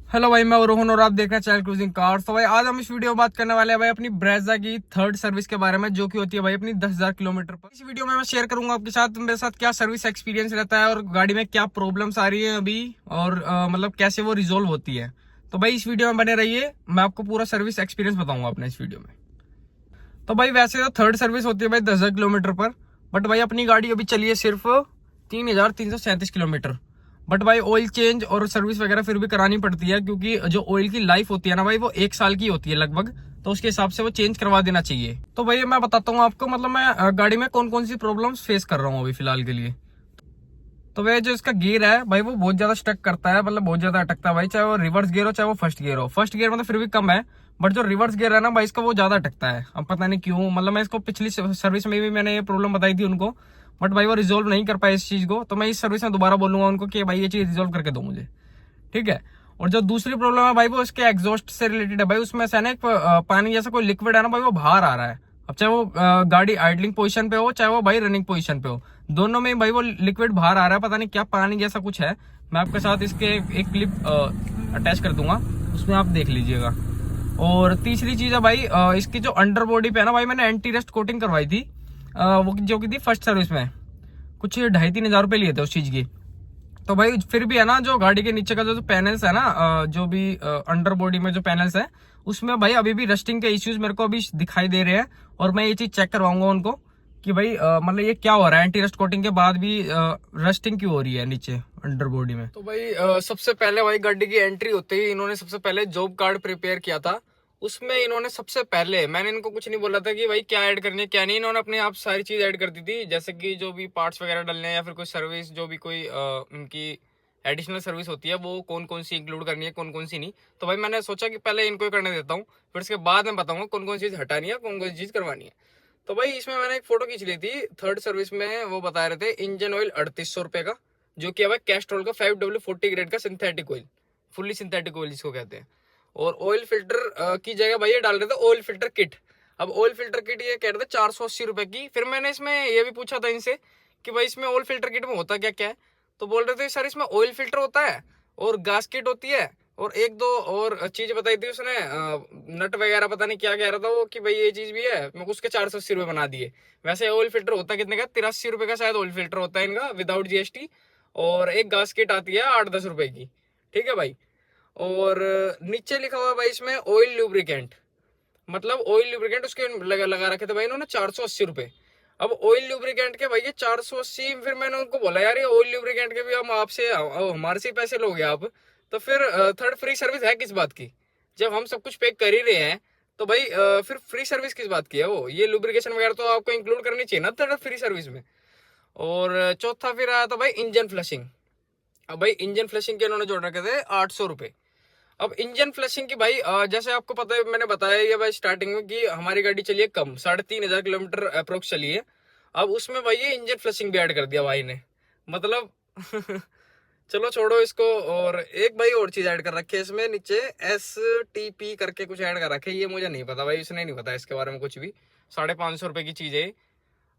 Hello भाई, मैं रोहन और आप देख रहे हैं चैनल क्रूजिंग कार्स। तो भाई आज हम इस वीडियो में बात करने वाले हैं भाई अपनी ब्रेजा की थर्ड सर्विस के बारे में, जो कि होती है भाई अपनी 10,000 किलोमीटर पर। इस वीडियो में मैं शेयर करूंगा आपके साथ मेरे साथ क्या सर्विस एक्सपीरियंस रहता है और गाड़ी में क्या प्रॉब्लम्स आ रही है अभी, और मतलब कैसे वो रिजोल्व होती है। तो भाई इस वीडियो में बने रहिए, मैं आपको पूरा सर्विस एक्सपीरियंस बताऊंगा अपने इस वीडियो में। तो भाई वैसे तो थर्ड सर्विस होती है भाई 10,000 किलोमीटर पर, बट भाई अपनी गाड़ी अभी चली है सिर्फ 3,337 किलोमीटर। बट भाई ऑयल चेंज और सर्विस वगैरह फिर भी करानी पड़ती है, क्योंकि जो ऑयल की लाइफ होती है ना भाई वो 1 साल की होती है लगभग। तो उसके हिसाब से वो चेंज करवा देना चाहिए। तो भाई मैं बताता हूँ आपको, मतलब मैं गाड़ी में कौन कौन सी प्रॉब्लम्स फेस कर रहा हूँ अभी फिलहाल के लिए। तो भाई जो इसका गियर है भाई वो बहुत ज्यादा स्टक करता है, मतलब बहुत ज्यादा अटकता है भाई, चाहे वो रिवर्स गियर हो चाहे वो फर्स्ट गियर हो। फर्स्ट गियर मतलब फिर भी कम है, बट जो रिवर्स गियर है ना भाई इसका वो ज्यादा अटकता है। अब पता नहीं क्यों, मतलब मैं इसको पिछली सर्विस में भी मैंने ये प्रॉब्लम बताई थी उनको, बट भाई वो रिजोल्व नहीं कर पाए इस चीज को। तो मैं इस सर्विस में दोबारा बोलूंगा उनको कि भाई ये चीज रिजोल्व करके दो मुझे, ठीक है। और जो दूसरी प्रॉब्लम है भाई वो इसके एग्जॉस्ट से रिलेटेड है भाई। उसमें से ना एक पानी जैसा कोई लिक्विड है ना भाई वो बाहर आ रहा है। अब चाहे वो गाड़ी आइडलिंग पोजीशन पे हो चाहे वो भाई रनिंग पोजीशन पे हो, दोनों में भाई वो लिक्विड बाहर आ रहा है। पता नहीं क्या पानी जैसा कुछ है। मैं आपके साथ इसके एक क्लिप अटैच कर दूंगा, उसमें आप देख लीजिएगा। और तीसरी चीज है भाई इसकी जो अंडर बॉडी पे है ना भाई, मैंने एंटी रस्ट कोटिंग करवाई थी, वो जो की थी फर्स्ट सर्विस में। कुछ 2,500-3,000 रुपए लिए थे उस चीज की। तो भाई फिर भी है ना, जो गाड़ी के नीचे का जो पैनल्स है ना, जो भी अंडर बॉडी में जो पैनल्स है उसमें भाई अभी भी रस्टिंग के इश्यूज मेरे को अभी दिखाई दे रहे हैं। और मैं ये चीज चेक करवाऊंगा उनको कि भाई मतलब ये क्या हो रहा है, एंटी रस्ट कोटिंग के बाद भी रस्टिंग क्यों हो रही है नीचे अंडर बॉडी में। तो भाई सबसे पहले भाई गाड़ी की एंट्री होते ही इन्होंने सबसे पहले जॉब कार्ड प्रिपेयर किया था। उसमें इन्होंने सबसे पहले, मैंने इनको कुछ नहीं बोला था कि भाई क्या ऐड करनी है क्या नहीं, इन्होंने अपने आप सारी चीज ऐड कर दी थी। जैसे कि जो भी पार्ट्स वगैरह डालने हैं या फिर कोई सर्विस, जो भी कोई उनकी एडिशनल सर्विस होती है वो कौन कौन सी इंक्लूड करनी है कौन कौन सी नहीं। तो भाई मैंने सोचा कि पहले इनको ही करने देता हूँ, फिर उसके बाद मैं बताऊंगा कौन कौन चीज हटानी है कौन कौन सी चीज करवानी है। तो भाई इसमें मैंने एक फोटो खींच ली थी थर्ड सर्विस में। वो बता रहे थे इंजन ऑयल 3,800 रुपए का, जो कि है भाई कैस्ट्रोल का 5W40 ग्रेड का synthetic oil, fully synthetic oil जिसको कहते हैं। और ऑयल फिल्टर की जगह भाई ये डाल रहे थे ऑयल फिल्टर किट। अब ऑयल फिल्टर किट ये कह रहे थे 480 रुपए की। फिर मैंने इसमें ये भी पूछा था इनसे कि भाई इसमें ऑयल फिल्टर किट में होता क्या क्या है। तो बोल रहे थे सर इसमें ऑयल फिल्टर होता है और गैस किट होती है और एक दो और चीज बताई थी उसने, नट वगैरह पता नहीं क्या कह रहा था वो, कि भाई ये चीज भी है। मैं उसके 480 रुपए बना दिए। वैसे ऑयल फिल्टर होता है कितने का, 83 रुपए का शायद ऑयल फिल्टर होता है इनका विदाउट जीएसटी। और एक गैस किट आती है 8-10 रुपए की, ठीक है भाई। और नीचे लिखा हुआ है भाई इसमें ऑयल लुब्रिकेंट, मतलब ऑयल लुब्रिकेंट उसके लगा रखे थे भाई इन्होंने 480 रुपए। अब ऑयल लुब्रिकेंट के भाई ये 480। फिर मैंने उनको बोला यार ये ऑयल लुब्रिकेंट के भी हम आपसे हमारे से पैसे लोगे आप, तो फिर थर्ड फ्री सर्विस है किस बात की, जब हम सब कुछ पे कर ही रहे हैं। तो भाई फिर फ्री सर्विस किस बात की है, वो ये लुब्रिकेशन वगैरह तो आपको इंक्लूड करनी चाहिए ना थर्ड फ्री सर्विस में। और चौथा फिर आया था भाई इंजन फ्लशिंग। अब भाई इंजन फ्लशिंग के उन्होंने जोड़ रखे थे 800 रुपए। अब इंजन फ्लशिंग की भाई जैसे आपको पता है, मैंने बताया ये भाई स्टार्टिंग में कि हमारी गाड़ी चली है कम, 3,500 किलोमीटर अप्रोक्स चली है। अब उसमें भाई ये इंजन फ्लशिंग भी ऐड कर दिया भाई ने, मतलब चलो छोड़ो इसको। और एक भाई और चीज ऐड कर रखी है इसमें नीचे, STP करके कुछ ऐड कर रखे है, ये मुझे नहीं पता भाई, इसने नहीं पता इसके बारे में कुछ भी। 550 रुपए की चीज है।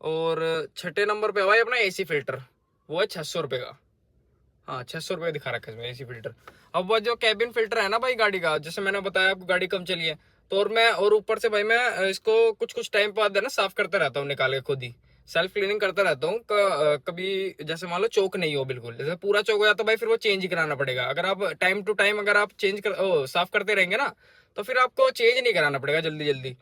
और छठे नंबर पे भाई अपना AC फिल्टर, वो है 600 रुपए का। हाँ 600 रुपये दिखा रखा है इसमें AC फिल्टर। अब वो जो कैबिन फिल्टर है ना भाई गाड़ी का, जैसे मैंने बताया आपको गाड़ी कम चली है, तो और ऊपर से भाई मैं इसको कुछ कुछ टाइम बाद है ना साफ करते रहता हूँ, निकाल के खुद ही सेल्फ क्लीनिंग करता रहता हूँ। कभी जैसे मान लो चौक नहीं हो बिल्कुल, जैसे पूरा चौक हो जाता तो भाई फिर वो चेंज ही कराना पड़ेगा। अगर आप टाइम टू टाइम अगर आप साफ करते रहेंगे ना, तो फिर आपको चेंज नहीं कराना पड़ेगा जल्दी जल्दी,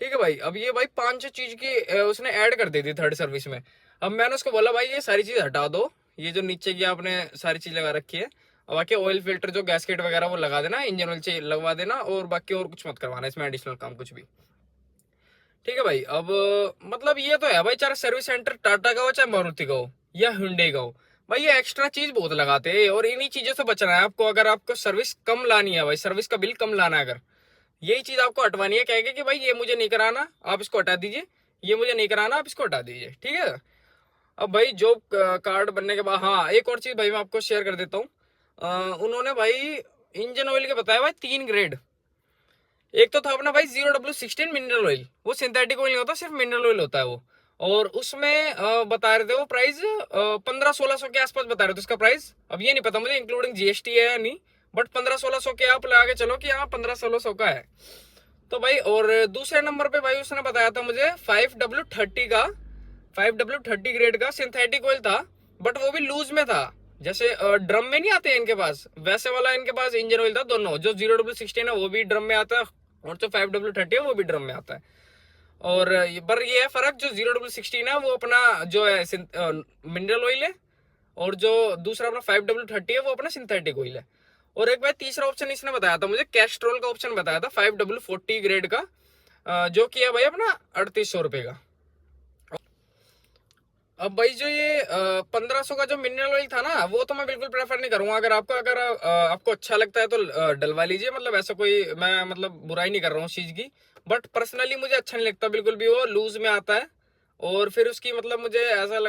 ठीक है भाई। अब ये भाई 5 चीज की उसने ऐड कर दी थी थर्ड सर्विस में। अब मैंने उसको बोला भाई ये सारी चीज हटा दो, ये जो नीचे की आपने सारी चीज लगा रखी है, और बाकी ऑयल फिल्टर जो गैसकेट वगैरह वो लगा देना, इंजन ऑयल लगवा देना, और बाकी और कुछ मत करवाना इसमें एडिशनल काम कुछ भी, ठीक है भाई। अब मतलब ये तो है भाई, चाहे सर्विस सेंटर टाटा का हो चाहे मारुति का हो या हुंडई का हो, भाई ये एक्स्ट्रा चीज बहुत लगाते हैं। और इन्हीं चीजों से बचना है आपको। अगर आपको सर्विस कम लानी है भाई, सर्विस का बिल कम लाना है, अगर यही चीज आपको हटवानी है, कहेंगे कि भाई ये मुझे नहीं कराना आप इसको हटा दीजिए, ये मुझे नहीं कराना आप इसको हटा दीजिए, ठीक है। अब भाई जॉब कार्ड बनने के बाद, हाँ एक और चीज भाई मैं आपको शेयर कर देता हूँ। उन्होंने भाई इंजन ऑयल के बताया भाई 3 ग्रेड। एक तो था अपना भाई 0W16 मिनरल ऑयल, वो सिंथेटिक ऑयल नहीं होता, सिर्फ मिनरल ऑयल होता है वो। और उसमें बता रहे थे वो प्राइस 1500-1600 के आसपास बता रहे थे उसका प्राइस। अब ये नहीं पता मुझे इंक्लूडिंग GST है या नहीं, बट 1500-1600 के आप लगा के चलो कि हाँ 1500-1600 का है। तो भाई और दूसरे नंबर पे भाई उसने बताया था मुझे 5W30 का, 5W30 ग्रेड का सिंथेटिक ऑयल था, बट वो भी लूज में था। जैसे ड्रम में नहीं आते इनके पास, वैसे वाला इनके पास इंजन ऑयल था दोनों। जो 0W16 है वो भी ड्रम में आता है, और जो 5W30 है वो भी ड्रम में आता है। और पर ये है फर्क, जो 0W16 है वो अपना जो है मिनरल ऑयल है, और जो दूसरा अपना 5W30 है वो अपना सिंथेटिक ऑयल है। और एक भाई तीसरा ऑप्शन इसने बताया था मुझे, कैस्ट्रोल का ऑप्शन बताया था 5W40 ग्रेड का, जो कि है भाई अपना 3800 रुपये का। अब भाई जो ये 1500 का जो मिनरल ऑयल था ना, वो तो मैं बिल्कुल प्रेफर नहीं करूंगा। अगर आपको अच्छा लगता है तो डलवा लीजिए, मतलब ऐसा कोई मैं मतलब बुराई नहीं कर रहा हूँ उस चीज की, बट पर्सनली मुझे अच्छा नहीं लगता बिल्कुल भी। वो लूज में आता है, और फिर उसकी मतलब मुझे ऐसा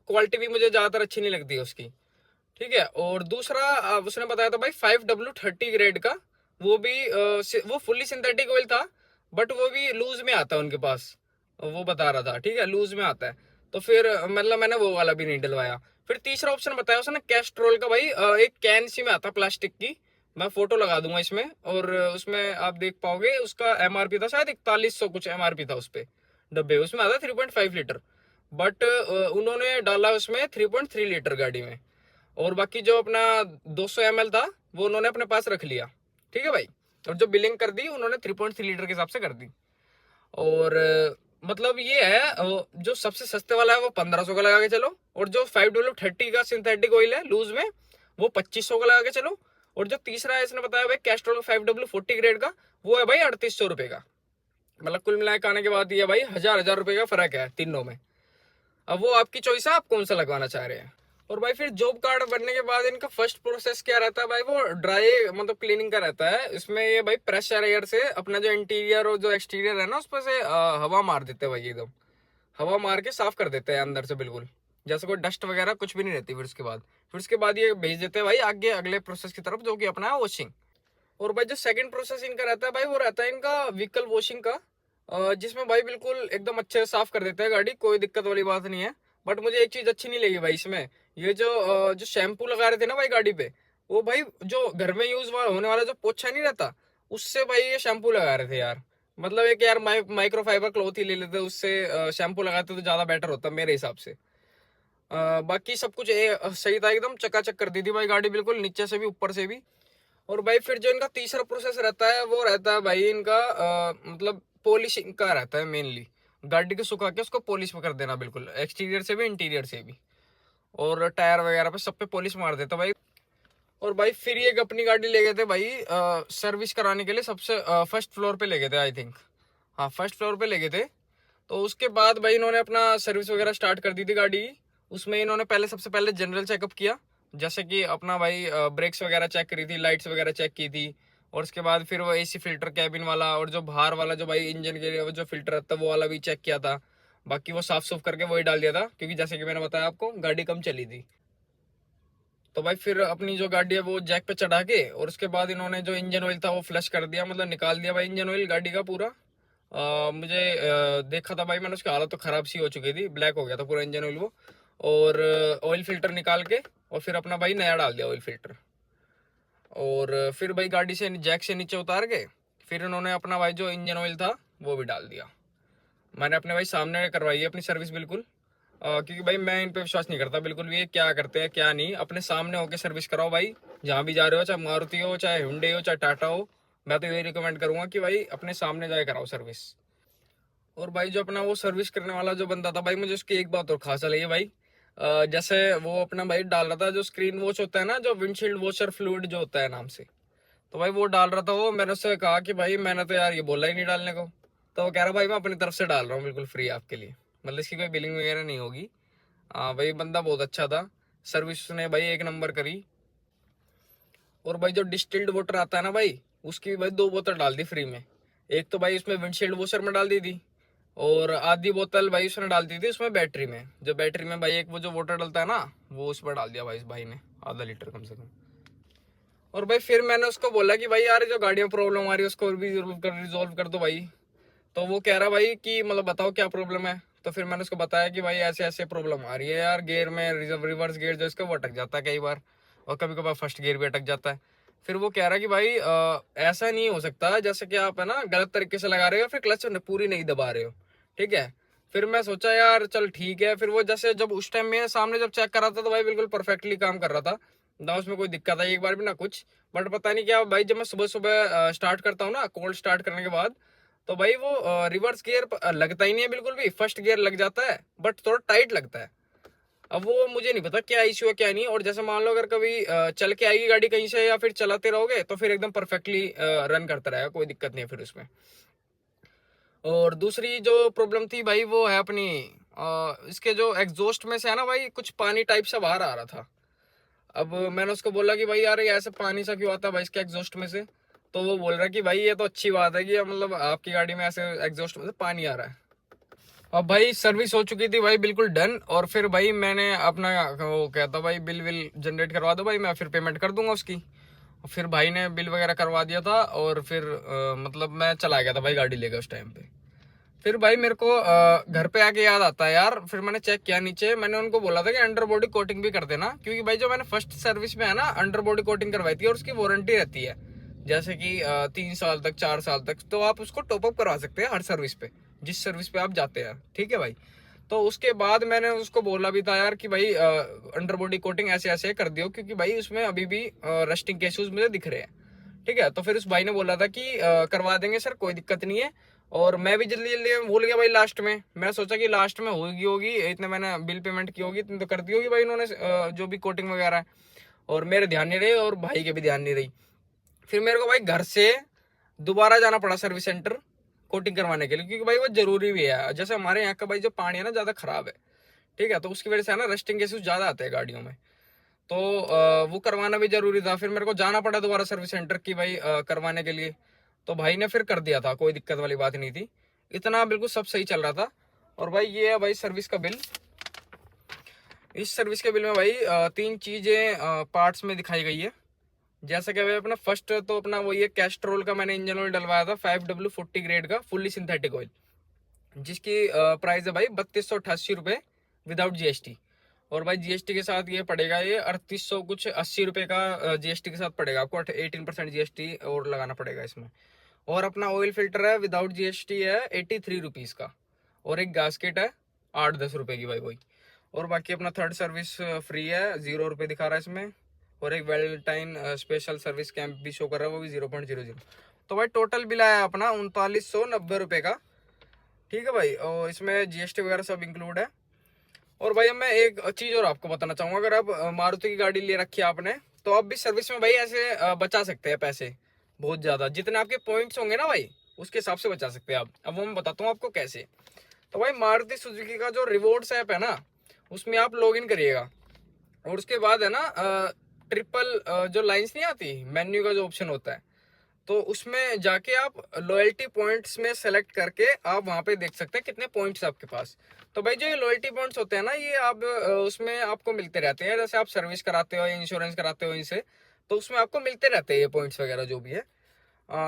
क्वालिटी भी मुझे ज्यादातर अच्छी नहीं लगती है उसकी। ठीक है। और दूसरा उसने बताया था भाई 5W30 ग्रेड का, वो भी वो फुल्ली सिंथेटिक ऑयल था, बट वो भी लूज में आता है उनके पास, वो बता रहा था। ठीक है, लूज में आता है। तो फिर मतलब मैंने वो वाला भी नहीं डलवाया। फिर तीसरा ऑप्शन बताया उसने कैस्ट्रोल का भाई, एक कैन सी में आता प्लास्टिक की, मैं फोटो लगा दूंगा इसमें, और उसमें आप देख पाओगे। उसका एमआरपी था शायद 4100 कुछ एमआरपी था उस पे डब्बे, उसमें आता 3.5 लीटर, बट उन्होंने डाला उसमें 3.3 लीटर गाड़ी में, और बाकी जो अपना 200 ml था वो उन्होंने अपने पास रख लिया। ठीक है भाई। और जो बिलिंग कर दी उन्होंने 3.3 लीटर के हिसाब से कर दी। और मतलब ये है, जो सबसे सस्ते वाला है वो 1500 का लगा के चलो, और जो 5W30 का सिंथेटिक ऑयल है लूज में, वो 2500 का लगा के चलो। और जो तीसरा है इसने बताया भाई कैस्ट्रोल 5W40 ग्रेड का, वो है भाई 3800 रुपये का। मतलब कुल मिलाकर खाने के बाद ये भाई 1000 रुपये का फर्क है तीनों में। अब वो आपकी चॉइस है, आप कौन सा लगवाना चाह रहे हैं। और भाई फिर जॉब कार्ड बनने के बाद इनका फर्स्ट प्रोसेस क्या रहता है भाई, वो ड्राई मतलब क्लीनिंग का रहता है। इसमें ये भाई प्रेशर एयर से अपना जो इंटीरियर और जो एक्सटीरियर है ना, उस पर से हवा मार देते हैं भाई, एकदम हवा मार के साफ कर देते हैं अंदर से बिल्कुल, जैसे कोई डस्ट वगैरह कुछ भी नहीं रहती। फिर उसके बाद ये भेज देते हैं भाई आगे अगले प्रोसेस की तरफ, जो कि अपना है वॉशिंग। और भाई जो सेकंड प्रोसेस इनका रहता है भाई, वो रहता है इनका व्हीकल वॉशिंग का, जिसमें भाई बिल्कुल एकदम अच्छे से साफ कर देते हैं गाड़ी, कोई दिक्कत वाली बात नहीं है। बट मुझे एक चीज अच्छी नहीं लगी भाई इसमें, ये जो शैम्पू लगा रहे थे ना भाई गाड़ी पे, वो भाई जो घर में यूज होने वाला जो पोछा नहीं रहता, उससे भाई ये शैम्पू लगा रहे थे यार। मतलब एक यार माइक्रो फाइबर क्लॉथ ही ले लेते, उससे शैम्पू लगाते तो ज्यादा बेटर होता मेरे हिसाब से। बाकी सब कुछ सही था, एकदम चकाचक कर दी थी भाई गाड़ी, बिल्कुल नीचे से भी ऊपर से भी। और भाई फिर जो इनका तीसरा प्रोसेस रहता है, वो रहता है भाई इनका मतलब पॉलिशिंग का रहता है मेनली। गाड़ी को सुखा के उसको पॉलिश कर देना बिल्कुल, एक्सटीरियर से भी इंटीरियर से भी, और टायर वगैरह पे सब पे पॉलिश मार देता भाई। और भाई फिर ये अपनी गाड़ी ले गए थे भाई सर्विस कराने के लिए, सबसे फर्स्ट फ्लोर पे ले गए थे आई थिंक। हाँ, फर्स्ट फ्लोर पे ले गए थे। तो उसके बाद भाई इन्होंने अपना सर्विस वगैरह स्टार्ट कर दी थी गाड़ी की। उसमें इन्होंने सबसे पहले जनरल चेकअप किया, जैसे कि अपना भाई ब्रेक्स वगैरह चेक करी थी, लाइट्स वगैरह चेक की थी। और उसके बाद फिर वो एसी फिल्टर कैबिन वाला, और जो बाहर वाला जो भाई इंजन के लिए वो जो फिल्टर रहता है वो वाला भी चेक किया था। बाकी वो साफ सुफ करके वही डाल दिया था, क्योंकि जैसे कि मैंने बताया आपको गाड़ी कम चली थी। तो भाई फिर अपनी जो गाड़ी है वो जैक पे चढ़ा के, और उसके बाद इन्होंने जो इंजन ऑयल था वो फ्लश कर दिया, मतलब निकाल दिया भाई इंजन ऑयल गाड़ी का पूरा। मुझे देखा था भाई मैंने, उसकी हालत तो खराब सी हो चुकी थी, ब्लैक हो गया था पूरा इंजन ऑयल वो। और ऑयल फिल्टर निकाल के, और फिर अपना भाई नया डाल दिया ऑयल फिल्टर। और फिर भाई गाड़ी से जैक से नीचे उतार के, फिर उन्होंने अपना भाई जो इंजन ऑयल था वो भी डाल दिया। मैंने अपने भाई सामने करवाई है अपनी सर्विस बिल्कुल, क्योंकि भाई मैं इन पे विश्वास नहीं करता बिल्कुल भी, ये क्या करते हैं क्या नहीं। अपने सामने होके सर्विस कराओ भाई, जहाँ भी जा रहे हो, चाहे मारुति हो, चाहे हुंडई हो, चाहे टाटा हो। मैं तो यही रिकमेंड करूंगा कि भाई अपने सामने जाए कराओ सर्विस। और भाई जो अपना वो सर्विस करने वाला जो बंदा था भाई, मुझे उसकी एक बात और खास लगी है भाई। जैसे वो अपना भाई डाल रहा था जो स्क्रीन वॉश होता है ना, जो विंडशील्ड वॉशर फ्लूइड जो होता है नाम से, तो भाई वो डाल रहा था वो। मैंने उससे कहा कि भाई मैंने तो यार ये बोला ही नहीं डालने को। तो वो कह रहा भाई मैं अपनी तरफ से डाल रहा हूँ बिल्कुल फ्री आपके लिए, मतलब इसकी कोई बिलिंग वगैरह नहीं होगी। भाई बंदा बहुत अच्छा था, सर्विस उसने भाई एक नंबर करी। और भाई जो डिस्टिल्ड वाटर आता है ना भाई, उसकी भी भाई 2 बोतल डाल दी फ्री में। एक तो भाई उसमें विंडशील्ड वॉशर में डाल दी थी, और आधी बोतल भाई उसने डाल दी थी उसमें बैटरी में। जो बैटरी में भाई एक वो जो वाटर डलता है ना, वो उसमें डाल दिया भाई इस भाई ने, आधा लीटर कम से कम। और भाई फिर मैंने उसको बोला कि भाई यार जो गाड़ी में प्रॉब्लम आ रही है उसको भी रिजोल्व कर दो भाई। तो वो कह रहा भाई कि मतलब बताओ क्या प्रॉब्लम है। तो फिर मैंने उसको बताया कि भाई ऐसे ऐसे प्रॉब्लम आ रही है यार, गियर में रिवर्स गियर जो इसका वो अटक जाता है कई बार, और कभी कभार फर्स्ट गियर भी अटक जाता है। फिर वो कह रहा कि भाई ऐसा नहीं हो सकता, जैसे कि आप है ना गलत तरीके से लगा रहे हो, फिर क्लच पूरी नहीं दबा रहे हो, ठीक है। फिर मैं सोचा यार चल ठीक है। फिर वो जैसे जब उस टाइम में सामने जब चेक कर रहा था तो भाई बिल्कुल परफेक्टली काम कर रहा था ना, उसमें कोई दिक्कत आई एक बार भी ना कुछ। बट पता नहीं क्या भाई, जब मैं सुबह सुबह स्टार्ट करता हूँ ना कोल्ड स्टार्ट करने के बाद, तो भाई वो रिवर्स गियर लगता ही नहीं है बिल्कुल भी। फर्स्ट गियर लग जाता है बट थोड़ा टाइट लगता है। अब वो मुझे नहीं पता क्या इश्यू है क्या नहीं। और जैसे मान लो अगर कभी चल के आएगी गाड़ी कहीं से या फिर चलाते रहोगे तो फिर एकदम परफेक्टली रन करता रहेगा, कोई दिक्कत नहीं है फिर उसमें। और दूसरी जो प्रॉब्लम थी भाई वो है अपनी इसके जो एग्जॉस्ट में से है ना भाई, कुछ पानी टाइप सा बाहर आ रहा था। अब मैंने उसको बोला कि भाई यार ये ऐसे पानी सा क्यों आता है भाई इसके एग्जॉस्ट में से। तो वो बोल रहा है कि भाई ये तो अच्छी बात है कि मतलब आपकी गाड़ी में ऐसे एग्जॉस्ट में से पानी आ रहा है। अब भाई सर्विस हो चुकी थी भाई बिल्कुल डन। और फिर भाई मैंने अपना वो कहता भाई बिल विल जनरेट करवा दो भाई, मैं फिर पेमेंट कर दूंगा उसकी। फिर भाई ने बिल वगैरह करवा दिया था और फिर मतलब मैं चला गया था भाई गाड़ी लेकर उस टाइम पे। फिर भाई मेरे को घर पे आके याद आता है यार, फिर मैंने चेक किया नीचे, मैंने उनको बोला था कि अंडर बॉडी कोटिंग भी कर देना, क्योंकि भाई जो मैंने फर्स्ट सर्विस में है ना अंडर बॉडी कोटिंग करवाई थी और उसकी वारंटी रहती है जैसे कि 3 साल तक 4 साल तक, तो आप उसको टॉपअप करवा सकते हैं हर सर्विस पे, जिस सर्विस पे आप जाते हैं, ठीक है भाई। तो उसके बाद मैंने उसको बोला भी था यार कि भाई अंडर बॉडी कोटिंग ऐसे ऐसे कर दियो, क्योंकि भाई उसमें अभी भी रस्टिंग के इश्यूज मुझे दिख रहे हैं, ठीक है। तो फिर उस भाई ने बोला था कि करवा देंगे सर, कोई दिक्कत नहीं है। और मैं भी जल्दी जल्दी भूल गया भाई लास्ट में, मैं सोचा कि लास्ट में होगी होगी, इतने मैंने बिल पेमेंट की होगी, इतनी तो कर दी होगी भाई उन्होंने जो भी कोटिंग वगैरह है। और मेरे ध्यान नहीं रही और भाई के भी ध्यान नहीं रही। फिर मेरे को भाई घर से दोबारा जाना पड़ा सर्विस सेंटर कोटिंग करवाने के लिए, क्योंकि भाई वो जरूरी भी है। जैसे हमारे यहाँ का भाई जो पानी है ना ज्यादा खराब है, ठीक है, तो उसकी वजह से है ना रस्टिंग केसेस ज्यादा आते हैं गाड़ियों में। तो वो करवाना भी जरूरी था, फिर मेरे को जाना पड़ा दोबारा सर्विस सेंटर की भाई करवाने के लिए। तो भाई ने फिर कर दिया था, कोई दिक्कत वाली बात नहीं थी, इतना बिल्कुल सब सही चल रहा था। और भाई ये है भाई सर्विस का बिल। इस सर्विस के बिल में भाई 3 चीजें पार्ट्स में दिखाई गई है। जैसा कि भाई अपना फर्स्ट तो अपना वो ये कैस्ट्रोल का मैंने इंजन ऑयल डलवाया था 5W40 ग्रेड का फुल्ली सिंथेटिक ऑयल, जिसकी प्राइस है भाई 3288 रुपये विदाउट जीएसटी। और भाई जीएसटी के साथ ये पड़ेगा ये 3800 कुछ 80 रुपये का जीएसटी के साथ पड़ेगा आपको, 18% जीएसटी और लगाना पड़ेगा इसमें। और अपना ऑयल फिल्टर है विदाउट जीएसटी है 83 रुपीज़ का। और एक गास्केट है 8-10 रुपये की भाई वही। और बाकी अपना थर्ड सर्विस फ्री है, 0 रुपये दिखा रहा है इसमें। और एक वेलेंटाइन स्पेशल सर्विस कैंप भी शो कर रहा है, वो भी 0.00। तो भाई टोटल बिल आया अपना 3990 रुपये का, ठीक है भाई। और इसमें जीएसटी वगैरह सब इंक्लूड है। और भाई मैं एक चीज और आपको बताना चाहूंगा, अगर आप मारुति की गाड़ी ले रखी है आपने, तो आप भी सर्विस में भाई ऐसे बचा सकते हैं पैसे बहुत ज्यादा। जितने आपके पॉइंट्स होंगे ना भाई उसके हिसाब से बचा सकते हैं आप। अब वो मैं बताता हूँ आपको कैसे। तो भाई मारुति सुजुकी का जो रिवॉर्ड्स ऐप है ना, उसमें आप लॉग इन करिएगा। और उसके बाद है ना ट्रिपल जो लाइंस नहीं आती मेन्यू का जो ऑप्शन होता है, तो उसमें जाके आप लॉयल्टी पॉइंट्स में सेलेक्ट करके आप वहां पे देख सकते हैं कितने पॉइंट्स आपके पास। तो भाई जो ये लॉयल्टी पॉइंट्स होते हैं ना, ये आप उसमें आपको मिलते रहते हैं, जैसे आप सर्विस कराते हो या इंश्योरेंस कराते हो इनसे, तो उसमें आपको मिलते रहते हैं ये पॉइंट्स वगैरह जो भी है,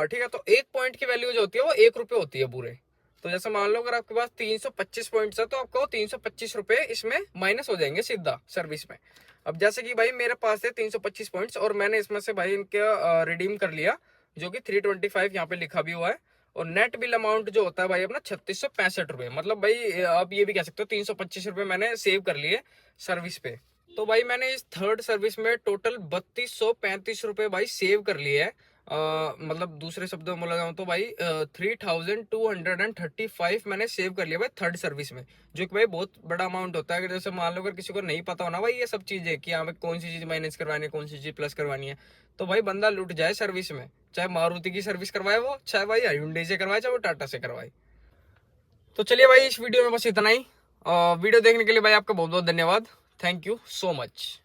ठीक है। तो एक पॉइंट की वैल्यू जो होती है वो 1 रुपये होती है पूरे। तो जैसे मान लो अगर आपके पास 325 पॉइंट्स है तो आपको 325 रुपये इसमें माइनस हो जाएंगे सीधा सर्विस में। अब जैसे कि भाई मेरे पास है 325 पॉइंट्स और मैंने इसमें से भाई इनका रिडीम कर लिया, जो कि 325 यहाँ पे लिखा भी हुआ है। और नेट बिल अमाउंट जो होता है भाई अपना 3665 रुपये, मतलब भाई आप ये भी कह सकते हो 325 रुपये मैंने सेव कर लिए सर्विस पे। तो भाई मैंने इस थर्ड सर्विस में टोटल 3235 रुपये भाई सेव कर लिए है। मतलब दूसरे शब्दों में बोला जाऊँ तो भाई 3235 मैंने सेव कर लिया भाई थर्ड सर्विस में, जो कि भाई बहुत बड़ा अमाउंट होता है। अगर जैसे मान लो अगर किसी को नहीं पता हो ना भाई ये सब चीजें कि यहाँ पे कौन सी चीज माइनस करवानी है कौन सी चीज प्लस करवानी है, तो भाई बंदा लुट जाए सर्विस में, चाहे मारुति की सर्विस करवाए वो, चाहे भाई Hyundai से करवाए, चाहे वो टाटा से करवाए। तो चलिए भाई इस वीडियो में बस इतना ही। वीडियो देखने के लिए भाई आपका बहुत बहुत धन्यवाद। Thank you so much.